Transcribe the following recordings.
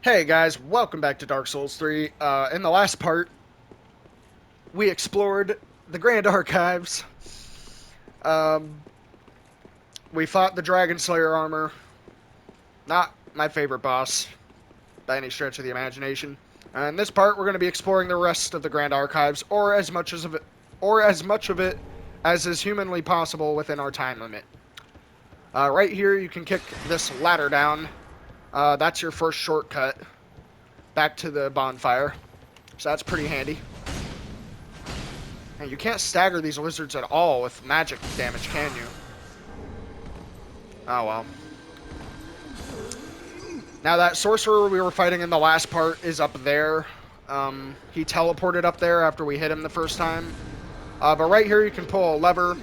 Hey guys, welcome back to Dark Souls 3. In the last part, we explored the Grand Archives. Um, we fought the Dragon Slayer armor. Not my favorite boss by any stretch of the imagination. In this part, we're going to be exploring the rest of the Grand Archives, or as much of it as is humanly possible within our time limit. Right here, you can kick this ladder down. That's your first shortcut back to the bonfire, so that's pretty handy. And you can't stagger these lizards at all with magic damage, can you? Oh well. Now that sorcerer we were fighting in the last part is up there. He teleported up there after we hit him the first time. But right here you can pull a lever.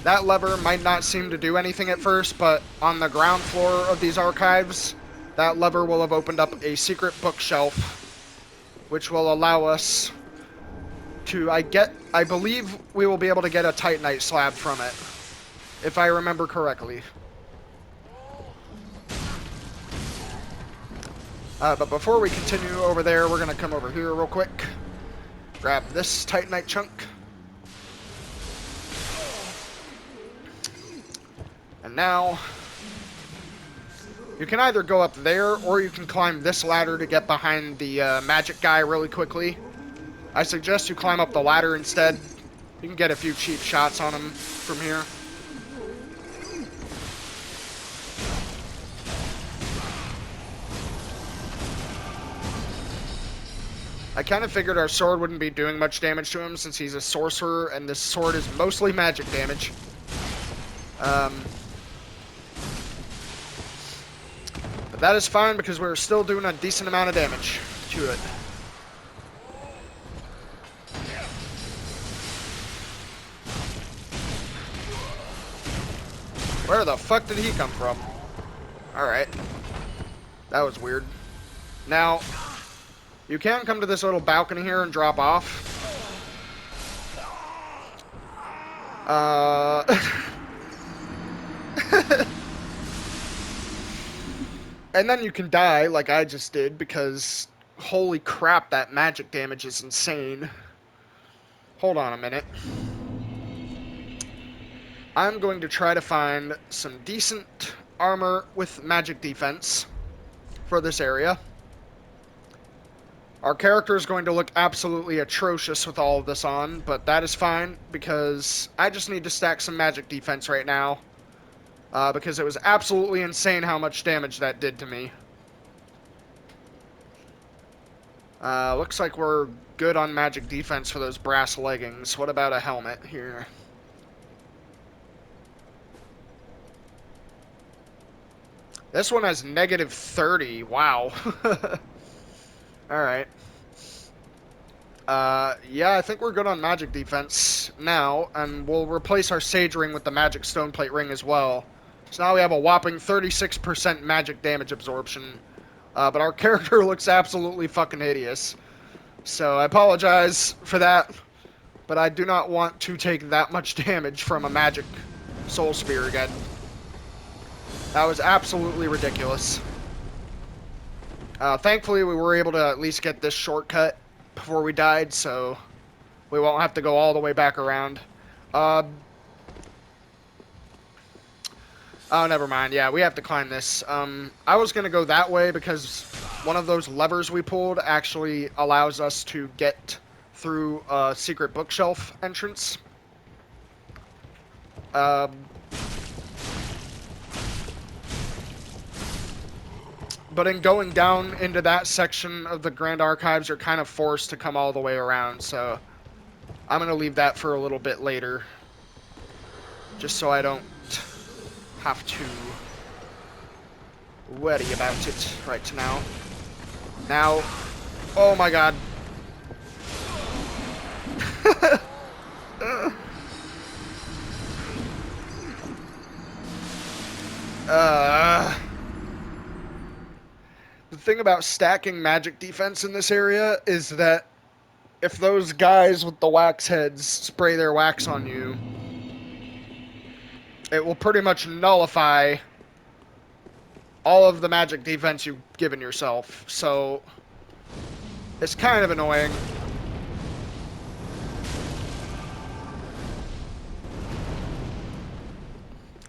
That lever might not seem to do anything at first, but on the ground floor of these archives, that lever will have opened up a secret bookshelf, which will allow us to, I believe we will be able to get a Titanite slab from it, if I remember correctly. But before we continue over there, we're going to come over here real quick. Grab this Titanite chunk. And now, you can either go up there, or you can climb this ladder to get behind the magic guy really quickly. I suggest you climb up the ladder instead. You can get a few cheap shots on him from here. I kind of figured our sword wouldn't be doing much damage to him since he's a sorcerer and this sword is mostly magic damage. But that is fine because we're still doing a decent amount of damage to it. Where the fuck did he come from? Alright. That was weird. Now, you can come to this little balcony here and drop off. And then you can die like I just did because holy crap, that magic damage is insane. Hold on a minute. I'm going to try to find some decent armor with magic defense for this area. Our character is going to look absolutely atrocious with all of this on, but that is fine because I just need to stack some magic defense right now. Because it was absolutely insane how much damage that did to me. Looks like we're good on magic defense for those brass leggings. What about a helmet here? This one has negative 30. Wow. Alright. Yeah, I think we're good on magic defense now, and we'll replace our Sage Ring with the Magic Stoneplate Ring as well. So now we have a whopping 36% magic damage absorption. But our character looks absolutely fucking hideous. So I apologize for that, but I do not want to take that much damage from a magic soul spear again. That was absolutely ridiculous. Thankfully, we were able to at least get this shortcut before we died, so we won't have to go all the way back around. Oh, never mind. Yeah, we have to climb this. I was going to go that way because one of those levers we pulled actually allows us to get through a secret bookshelf entrance. But in going down into that section of the Grand Archives, you're kind of forced to come all the way around, so I'm going to leave that for a little bit later. Just so I don't have to worry about it right now. Now, oh my god. The thing about stacking magic defense in this area is that if those guys with the wax heads spray their wax on you, it will pretty much nullify all of the magic defense you've given yourself. So it's kind of annoying.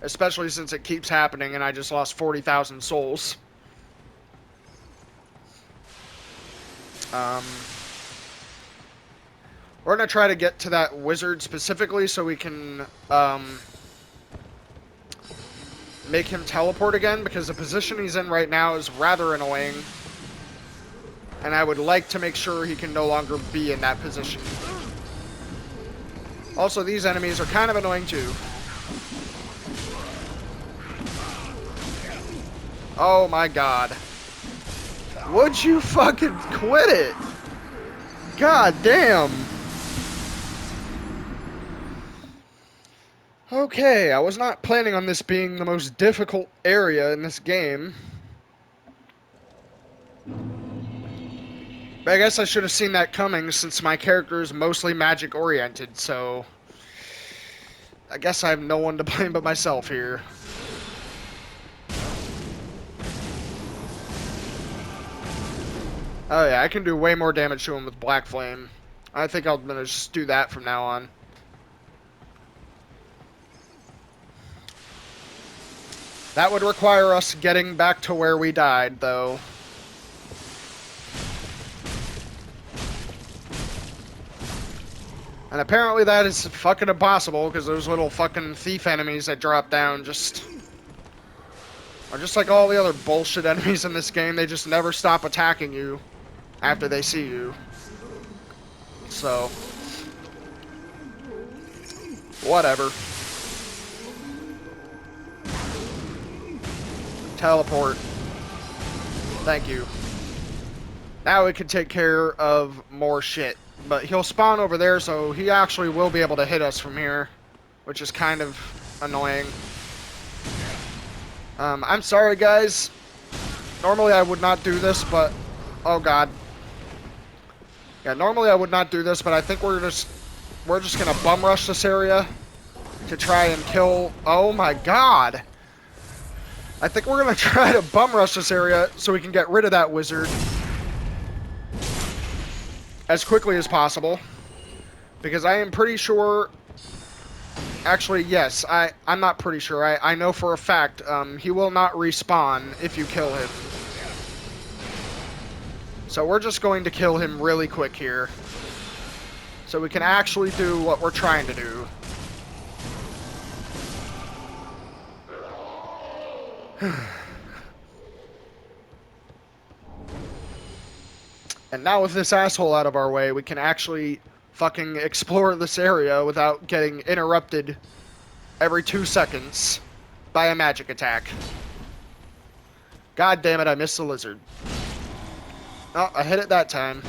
Especially since it keeps happening and I just lost 40,000 souls. We're going to try to get to that wizard specifically so we can make him teleport again, because the position he's in right now is rather annoying. And I would like to make sure he can no longer be in that position. Also, these enemies are kind of annoying too. Oh my god. Would you fucking quit it? God damn. Okay, I was not planning on this being the most difficult area in this game. But I guess I should have seen that coming since my character is mostly magic oriented, so I guess I have no one to blame but myself here. Oh yeah, I can do way more damage to him with Black Flame. I think I'm gonna just do that from now on. That would require us getting back to where we died, though. And apparently that is fucking impossible, because those little fucking thief enemies that drop down are just like all the other bullshit enemies in this game. They just never stop attacking you after they see you. So, whatever. Teleport. Thank you. Now we can take care of more shit. But he'll spawn over there, so he actually will be able to hit us from here, which is kind of annoying. I'm sorry, guys. Normally I would not do this, but... Oh, God. Yeah, normally I would not do this, but I think we're just gonna bum rush this area to try and kill... Oh, my God. I think we're gonna try to bum rush this area so we can get rid of that wizard as quickly as possible, because I am pretty sure, actually, yes, I'm not pretty sure, I know for a fact, he will not respawn if you kill him. So we're just going to kill him really quick here, so we can actually do what we're trying to do. And now with this asshole out of our way, we can actually fucking explore this area without getting interrupted every 2 seconds by a magic attack. God damn it, I missed the lizard. Oh, I hit it that time.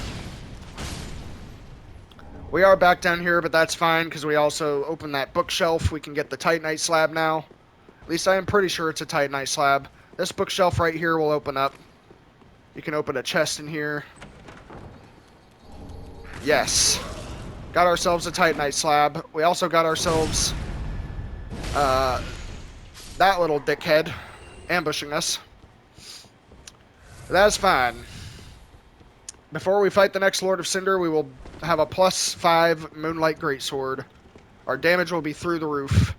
We are back down here, but that's fine, because we also opened that bookshelf. We can get the Titanite slab now. At least I am pretty sure it's a Titanite slab. This bookshelf right here will open up. You can open a chest in here. Yes. Got ourselves a Titanite slab. We also got ourselves that little dickhead ambushing us. That's fine. Before we fight the next Lord of Cinder, we will have a +5 Moonlight Greatsword. Our damage will be through the roof.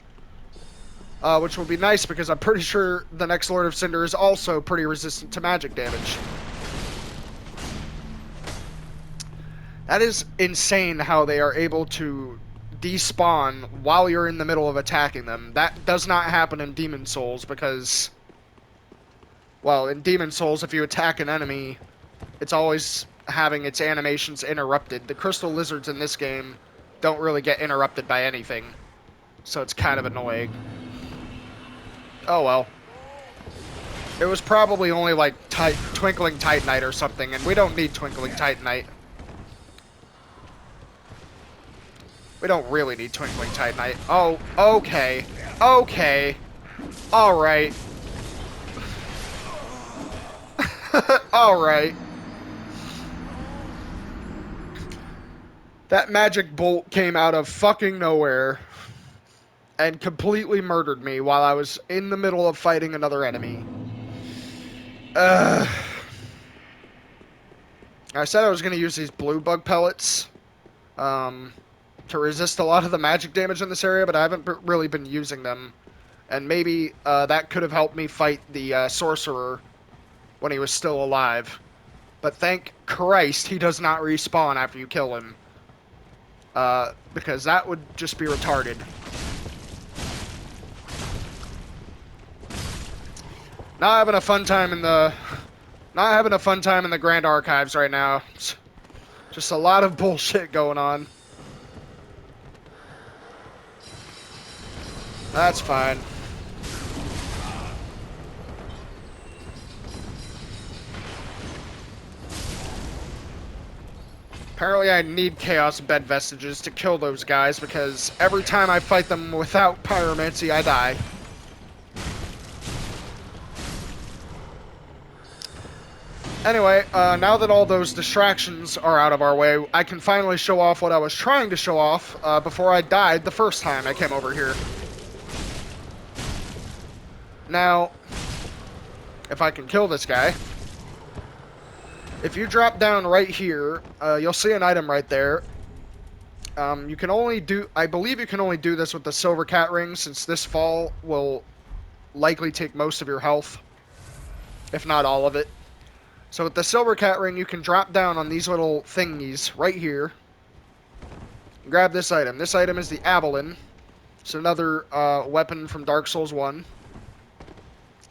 Which will be nice because I'm pretty sure the next Lord of Cinder is also pretty resistant to magic damage. That is insane how they are able to despawn while you're in the middle of attacking them. That does not happen in Demon Souls because, well, in Demon Souls, if you attack an enemy, it's always having its animations interrupted. The crystal lizards in this game don't really get interrupted by anything, so it's kind of annoying. Oh well. It was probably only like Twinkling Titanite or something, and we don't need Twinkling Titanite. We don't really need Twinkling Titanite. Oh, okay. Okay. Alright. Alright. That magic bolt came out of fucking nowhere. and completely murdered me while I was in the middle of fighting another enemy. I said I was going to use these blue bug pellets to resist a lot of the magic damage in this area, but I haven't really been using them. And maybe that could have helped me fight the sorcerer when he was still alive. But thank Christ he does not respawn after you kill him. Because that would just be retarded. Not having a fun time in the Grand Archives right now. It's just a lot of bullshit going on. That's fine. Apparently I need Chaos Bed Vestiges to kill those guys, because every time I fight them without Pyromancy, I die. Anyway, now that all those distractions are out of our way, I can finally show off what I was trying to show off before I died the first time I came over here. Now, if I can kill this guy, if you drop down right here, you'll see an item right there. You can only do, I believe you can only do this with the Silver Cat Ring, since this fall will likely take most of your health, if not all of it. So with the Silver Cat Ring, you can drop down on these little thingies right here. Grab this item. This item is the Avalon. It's another weapon from Dark Souls 1.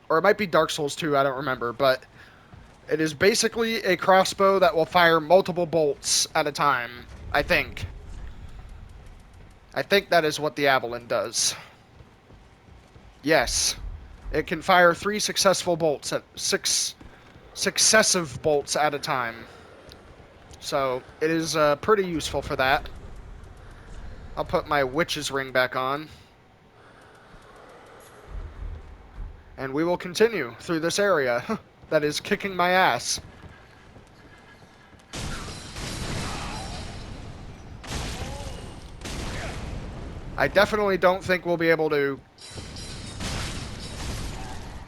Or it might be Dark Souls 2, I don't remember, but it is basically a crossbow that will fire multiple bolts at a time, I think. I think that is what the Avalon does. Yes. It can fire 3 successful bolts at 6 successive bolts at a time. So, it is pretty useful for that. I'll put my Witch's Ring back on. And we will continue through this area that is kicking my ass. I definitely don't think we'll be able to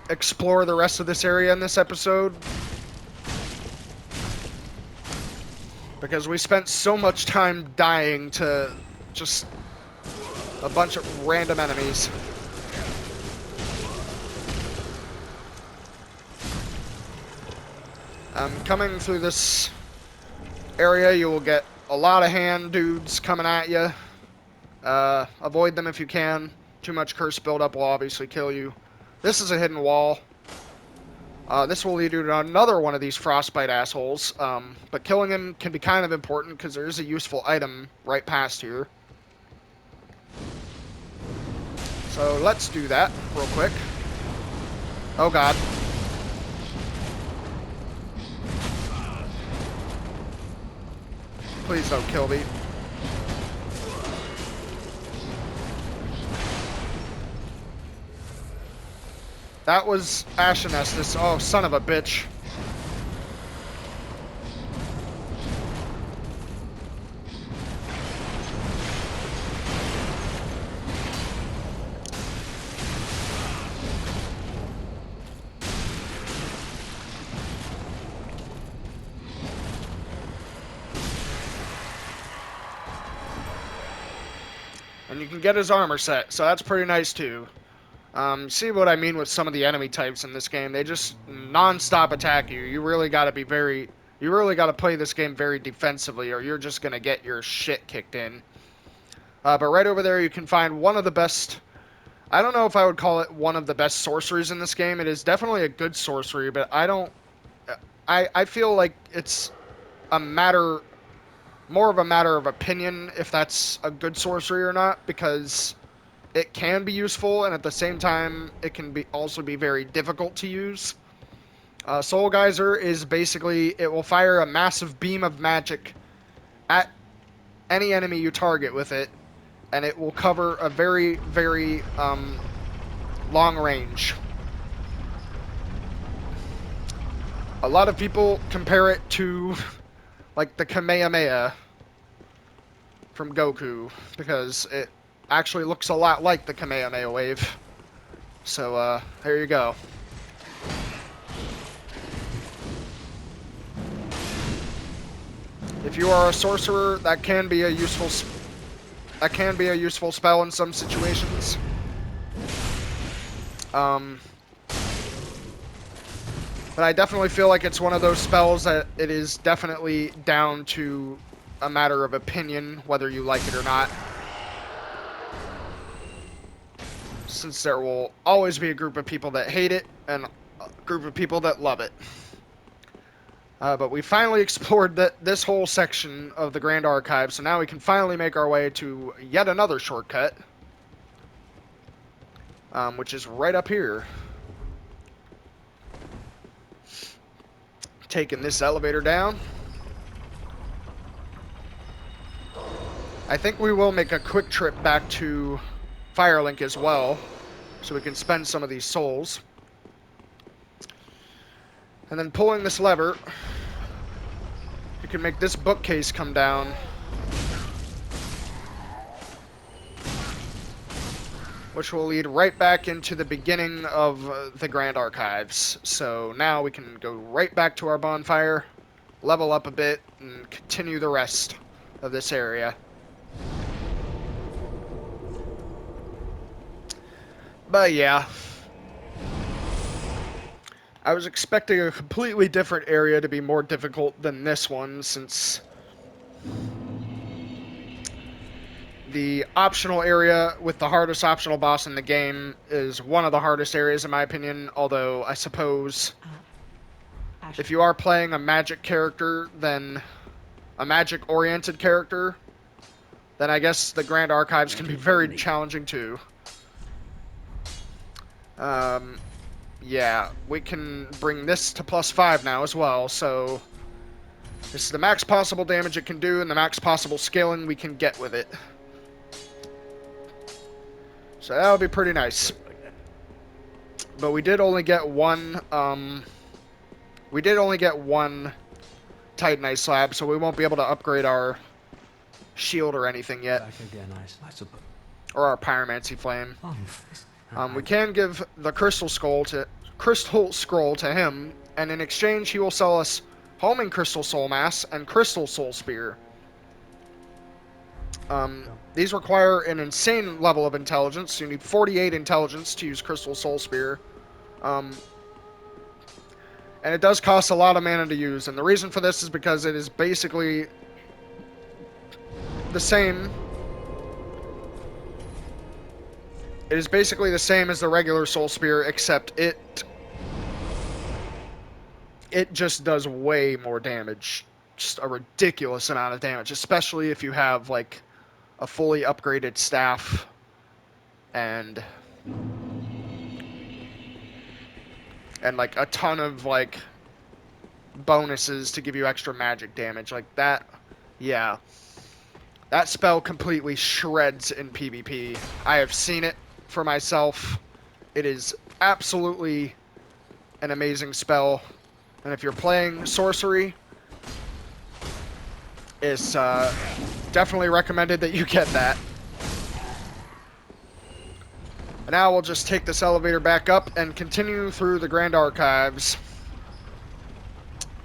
explore the rest of this area in this episode, because we spent so much time dying to just a bunch of random enemies. Coming through this area, you will get a lot of hand dudes coming at you. Avoid them if you can. Too much curse buildup will obviously kill you. This is a hidden wall. This will lead you to another one of these frostbite assholes. But killing him can be kind of important, because there is a useful item right past here. So let's do that real quick. Oh god. Please don't kill me. That was Ashen Estus. Oh, son of a bitch. And you can get his armor set, so that's pretty nice too. See what I mean with some of the enemy types in this game? They just non-stop attack you. You really gotta play this game very defensively, or you're just gonna get your shit kicked in. But right over there you can find one of the best, I don't know if I would call it one of the best sorceries in this game. It is definitely a good sorcery, but I feel like it's more of a matter of opinion if that's a good sorcery or not, because it can be useful, and at the same time, it can also be very difficult to use. Soul Geyser is basically, it will fire a massive beam of magic at any enemy you target with it, and it will cover a very, very long range. A lot of people compare it to, like, the Kamehameha from Goku, because actually looks a lot like the Kamehameha Wave. So, there you go. If you are a sorcerer, that can be a useful spell in some situations. But I definitely feel like it's one of those spells that it is definitely down to a matter of opinion, whether you like it or not. Since there will always be a group of people that hate it, and a group of people that love it. But we finally explored this whole section of the Grand Archive, so now we can finally make our way to yet another shortcut. Which is right up here. Taking this elevator down. I think we will make a quick trip back to Firelink as well, so we can spend some of these souls. And then pulling this lever, you can make this bookcase come down. Which will lead right back into the beginning of the Grand Archives. So now we can go right back to our bonfire, level up a bit, and continue the rest of this area. But yeah, I was expecting a completely different area to be more difficult than this one, since the optional area with the hardest optional boss in the game is one of the hardest areas in my opinion, although I suppose if you are playing a magic character, then a magic-oriented character, then I guess the Grand Archives can be very challenging too. Yeah, we can bring this to +5 now as well, so this is the max possible damage it can do and the max possible scaling we can get with it. So that'll be pretty nice. But we did only get one, Titanite slab, so we won't be able to upgrade our shield or anything yet. Or our pyromancy flame. We can give the crystal scroll to him, and in exchange he will sell us homing crystal soul mass and crystal soul spear. These require an insane level of intelligence. You need 48 intelligence to use crystal soul spear. And it does cost a lot of mana to use, and the reason for this is because it is basically the same. It is basically the same as the regular soul spear, except it just does way more damage. Just a ridiculous amount of damage, especially if you have like a fully upgraded staff and like a ton of like bonuses to give you extra magic damage like that. Yeah, that spell completely shreds in PvP. I have seen it for myself. It is absolutely an amazing spell, and if you're playing sorcery, it's definitely recommended that you get that. And now we'll just take this elevator back up and continue through the Grand Archives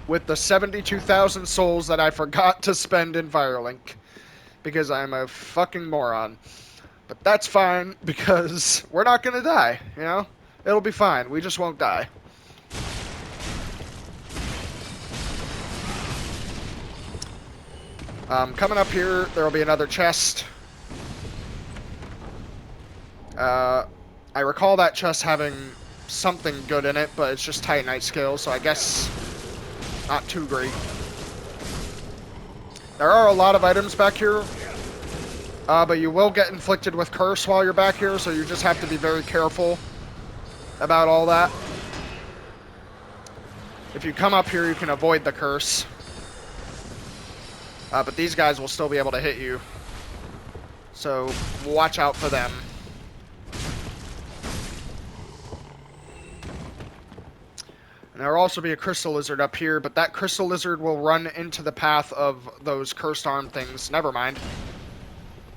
with the 72,000 souls that I forgot to spend in Firelink because I'm a fucking moron. But that's fine, because we're not going to die, you know? It'll be fine. We just won't die. Coming up here, there will be another chest. I recall that chest having something good in it, but it's just Titanite skill, so I guess not too great. There are a lot of items back here. But you will get inflicted with curse while you're back here, so you just have to be very careful about all that. If you come up here, you can avoid the curse. But these guys will still be able to hit you. So watch out for them. And there will also be a crystal lizard up here, but that crystal lizard will run into the path of those cursed arm things. Never mind.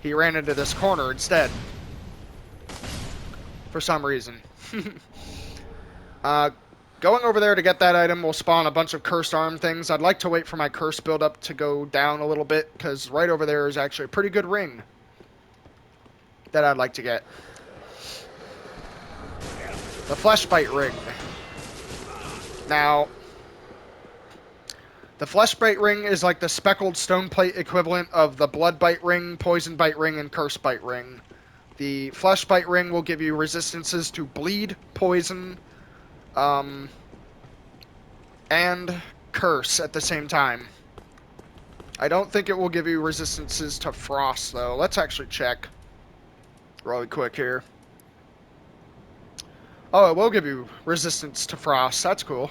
he ran into this corner instead. For some reason. Going over there to get that item will spawn a bunch of cursed arm things. I'd like to wait for my curse buildup to go down a little bit, because right over there is actually a pretty good ring that I'd like to get. The Fleshbite Ring. Now, the Fleshbite Ring is like the speckled stone plate equivalent of the Bloodbite Ring, Poison Bite Ring, and Curse Bite Ring. The Fleshbite Ring will give you resistances to bleed, poison, and curse at the same time. I don't think it will give you resistances to frost, though. Let's actually check really quick here. Oh, it will give you resistance to frost. That's cool.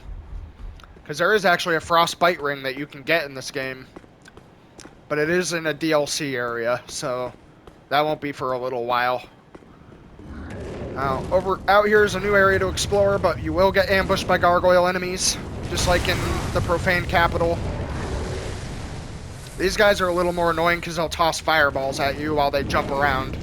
Because there is actually a frostbite ring that you can get in this game. But it is in a DLC area, so that won't be for a little while. Now, out here is a new area to explore, but you will get ambushed by gargoyle enemies, just like in the Profane Capital. These guys are a little more annoying because they'll toss fireballs at you while they jump around.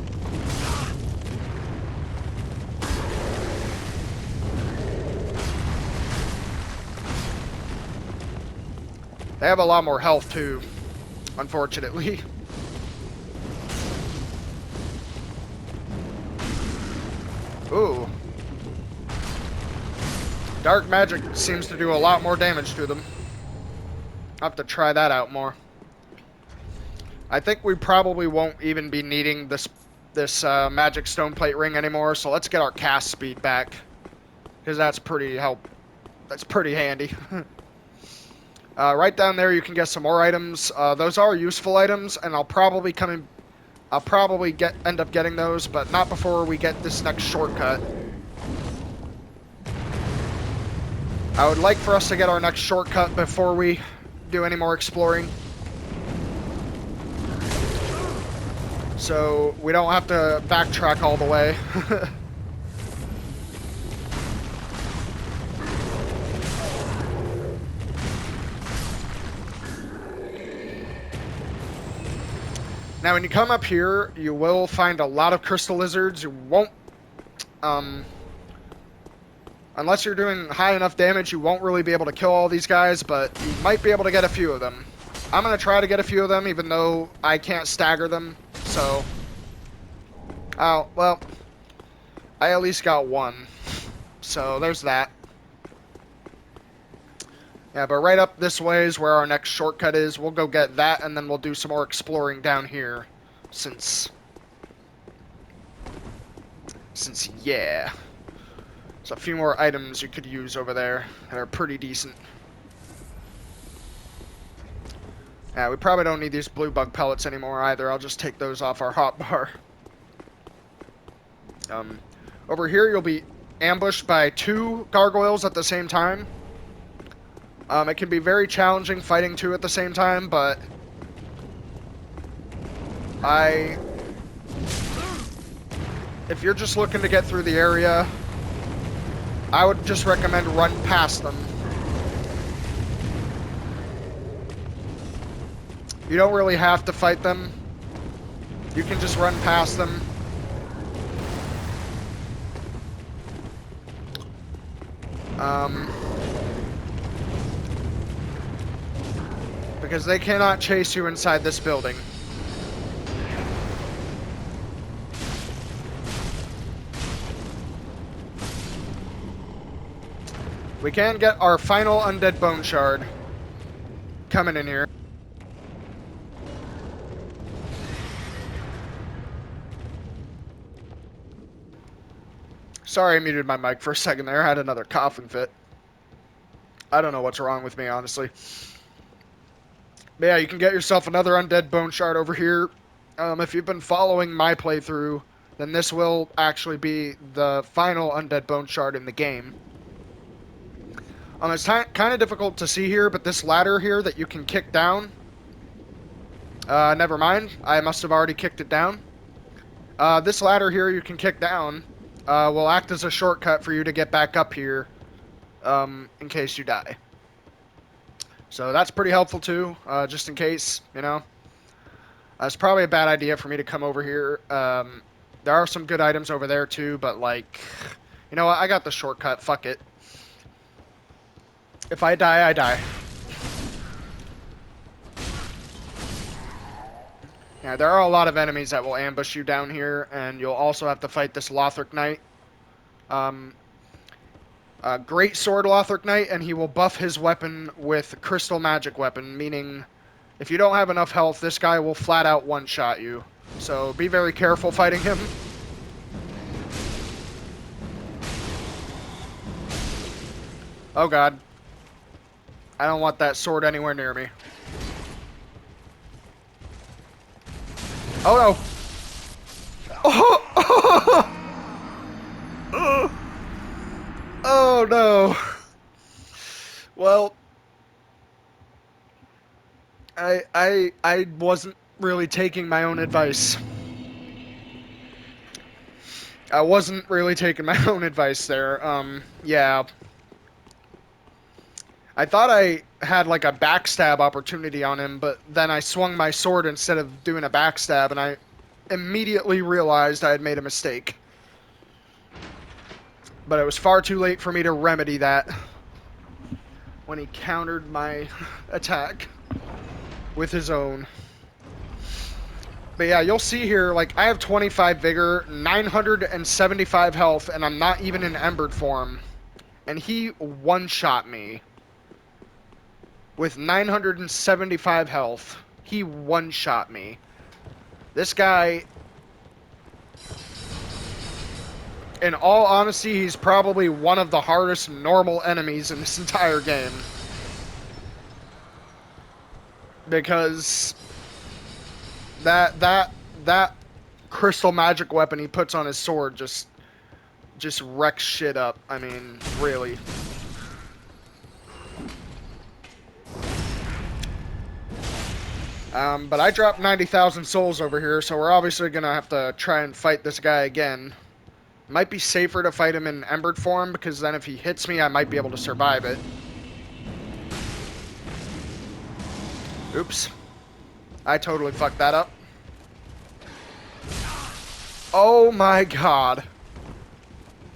They have a lot more health too, unfortunately. Ooh. Dark magic seems to do a lot more damage to them. I'll have to try that out more. I think we probably won't even be needing this magic stone plate ring anymore, so let's get our cast speed back. Because that's pretty handy. Right down there you can get some more items. Those are useful items, and I'll probably end up getting those, but not before we get this next shortcut. I would like for us to get our next shortcut before we do any more exploring. So we don't have to backtrack all the way. Now, when you come up here, you will find a lot of crystal lizards. You won't, unless you're doing high enough damage, you won't really be able to kill all these guys, but you might be able to get a few of them. I'm going to try to get a few of them, even though I can't stagger them, so... Oh, well, I at least got one, so there's that. Yeah, but right up this way is where our next shortcut is. We'll go get that, and then we'll do some more exploring down here, since yeah. There's a few more items you could use over there that are pretty decent. Yeah, we probably don't need these blue bug pellets anymore either. I'll just take those off our hotbar. Over here you'll be ambushed by 2 gargoyles at the same time. It can be very challenging fighting 2 at the same time, but if you're just looking to get through the area, I would just recommend run past them. You don't really have to fight them. You can just run past them. Because they cannot chase you inside this building. We can get our final undead bone shard coming in here. Sorry I muted my mic for a second there. I had another coughing fit. I don't know what's wrong with me, honestly. But yeah, you can get yourself another undead bone shard over here. If you've been following my playthrough, then this will actually be the final undead bone shard in the game. It's kind of difficult to see here, but this ladder here that you can kick down... never mind. I must have already kicked it down. This ladder here you can kick down will act as a shortcut for you to get back up here in case you die. So that's pretty helpful too, just in case, you know. It's probably a bad idea for me to come over here. There are some good items over there too, but like, you know what? I got the shortcut. Fuck it. If I die, I die. Yeah, there are a lot of enemies that will ambush you down here, and you'll also have to fight this Lothric Knight. Great Sword Lothric Knight, and he will buff his weapon with Crystal Magic Weapon, meaning if you don't have enough health, this guy will flat out one-shot you. So be very careful fighting him. Oh god. I don't want that sword anywhere near me. Oh no! Oh no! Well, I wasn't really taking my own advice. I wasn't really taking my own advice there. Yeah. I thought I had like a backstab opportunity on him, but then I swung my sword instead of doing a backstab, and I immediately realized I had made a mistake. But it was far too late for me to remedy that when he countered my attack with his own. But yeah, you'll see here, like, I have 25 vigor, 975 health, and I'm not even in embered form. And he one-shot me. With 975 health, he one-shot me. This guy, in all honesty, he's probably one of the hardest normal enemies in this entire game. Because that crystal magic weapon he puts on his sword just wrecks shit up. I mean, really. But I dropped 90,000 souls over here, so we're obviously going to have to try and fight this guy again. Might be safer to fight him in embered form, because then if he hits me, I might be able to survive it. Oops. I totally fucked that up. Oh my god.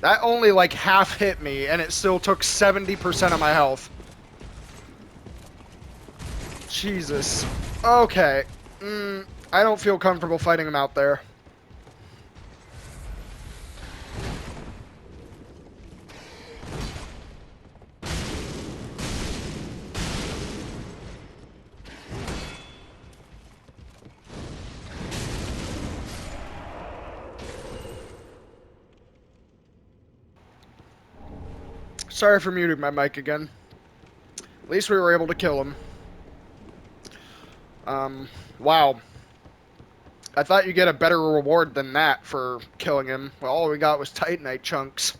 That only like half hit me, and it still took 70% of my health. Jesus. Okay. I don't feel comfortable fighting him out there. Sorry for muting my mic again. At least we were able to kill him. Wow. I thought you'd get a better reward than that for killing him. Well, all we got was Titanite chunks.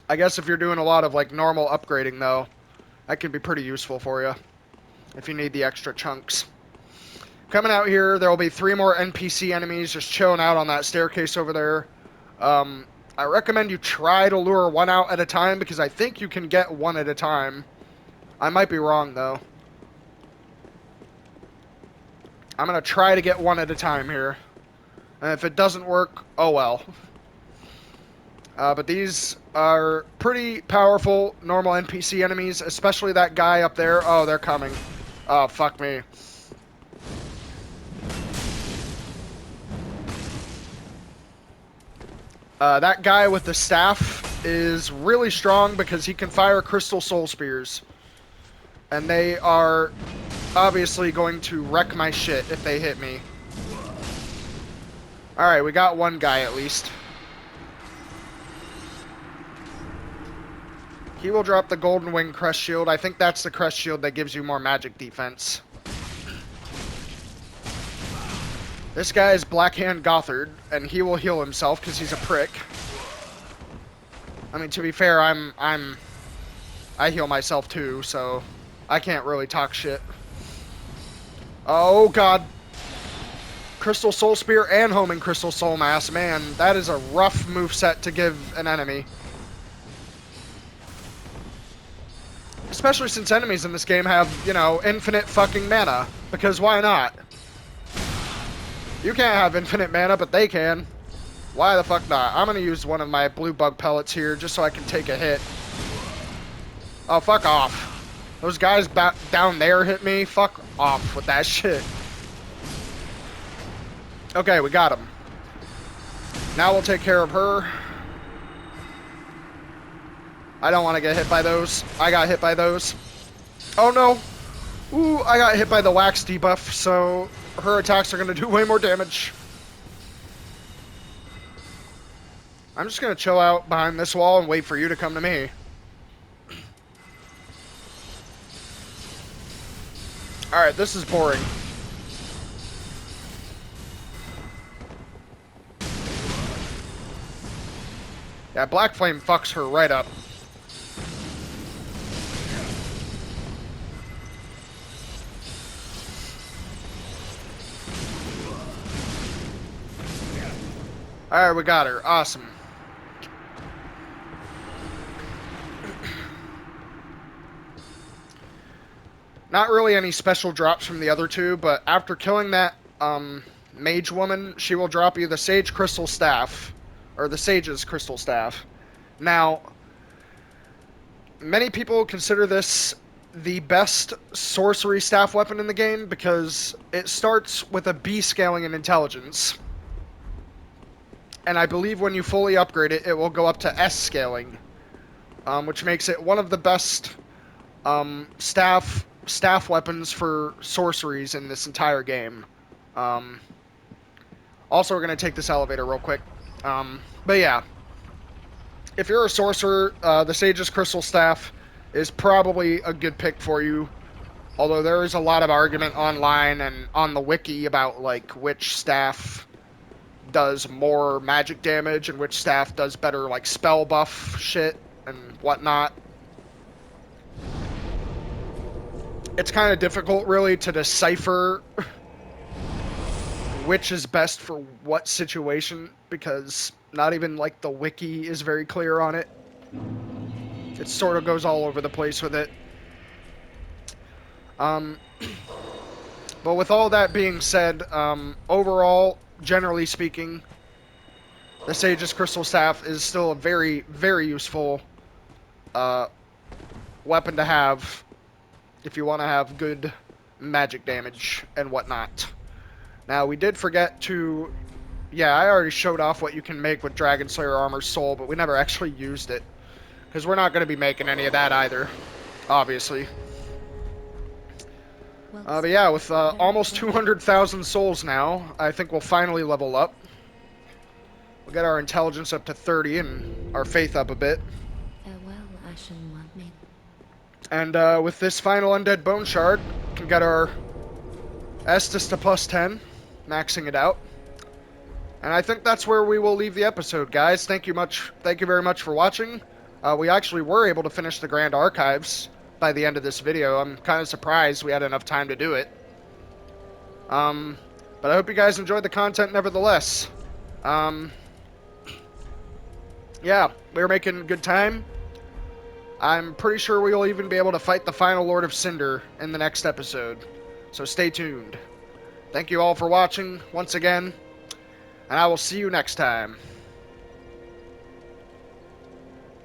I guess if you're doing a lot of, like, normal upgrading, though, that can be pretty useful for you. If you need the extra chunks. Coming out here, there will be 3 more NPC enemies just chilling out on that staircase over there. I recommend you try to lure one out at a time, because I think you can get one at a time. I might be wrong, though. I'm going to try to get one at a time here. And if it doesn't work, oh well. But these are pretty powerful normal NPC enemies, especially that guy up there. Oh, they're coming. Oh, fuck me. That guy with the staff is really strong because he can fire crystal soul spears. And they are obviously going to wreck my shit if they hit me. Alright, we got one guy at least. He will drop the Golden Wing Crest Shield. I think that's the Crest Shield that gives you more magic defense. This guy is Blackhand Gothard, and he will heal himself because he's a prick. I mean, to be fair, I heal myself too, so I can't really talk shit. Oh god. Crystal Soul Spear and Homing Crystal Soul Mass. Man, that is a rough moveset to give an enemy. Especially since enemies in this game have, you know, infinite fucking mana. Because why not? You can't have infinite mana, but they can. Why the fuck not? I'm gonna use one of my blue bug pellets here just so I can take a hit. Oh, fuck off. Those guys down there hit me. Fuck off with that shit. Okay, we got him. Now we'll take care of her. I don't want to get hit by those. I got hit by those. Oh no. Ooh, I got hit by the wax debuff, so her attacks are going to do way more damage. I'm just going to chill out behind this wall and wait for you to come to me. Alright, this is boring. Yeah, Black Flame fucks her right up. Alright, we got her. Awesome. Not really any special drops from the other two, but after killing that mage woman, she will drop you the Sage Crystal Staff. Or the Sage's Crystal Staff. Now, many people consider this the best sorcery staff weapon in the game because it starts with a B scaling in intelligence. And I believe when you fully upgrade it, it will go up to S scaling, which makes it one of the best staff weapons for sorceries in this entire game. Also, we're going to take this elevator real quick. But yeah, if you're a sorcerer, the Sage's Crystal Staff is probably a good pick for you. Although there is a lot of argument online and on the wiki about like which staff does more magic damage and which staff does better like spell buff shit and whatnot. It's kind of difficult really to decipher which is best for what situation because not even like the wiki is very clear on it. It sort of goes all over the place with it. But with all that being said, overall, generally speaking, the Sage's Crystal Staff is still a very, very useful weapon to have if you want to have good magic damage and whatnot. Now, we did forget to... Yeah, I already showed off what you can make with Dragon Slayer Armor Soul, but we never actually used it. Because we're not going to be making any of that either, obviously. But yeah, with almost 200,000 souls now, I think we'll finally level up. We'll get our intelligence up to 30 and our faith up a bit. Farewell, Ashen One. And with this final Undead Bone Shard, we can get our Estus to plus 10, maxing it out. And I think that's where we will leave the episode, guys. Thank you very much for watching. We actually were able to finish the Grand Archives by the end of this video. I'm kind of surprised we had enough time to do it. But I hope you guys enjoyed the content nevertheless. Yeah, we were making good time. I'm pretty sure we will even be able to fight the final Lord of Cinder in the next episode. So stay tuned. Thank you all for watching once again. And I will see you next time.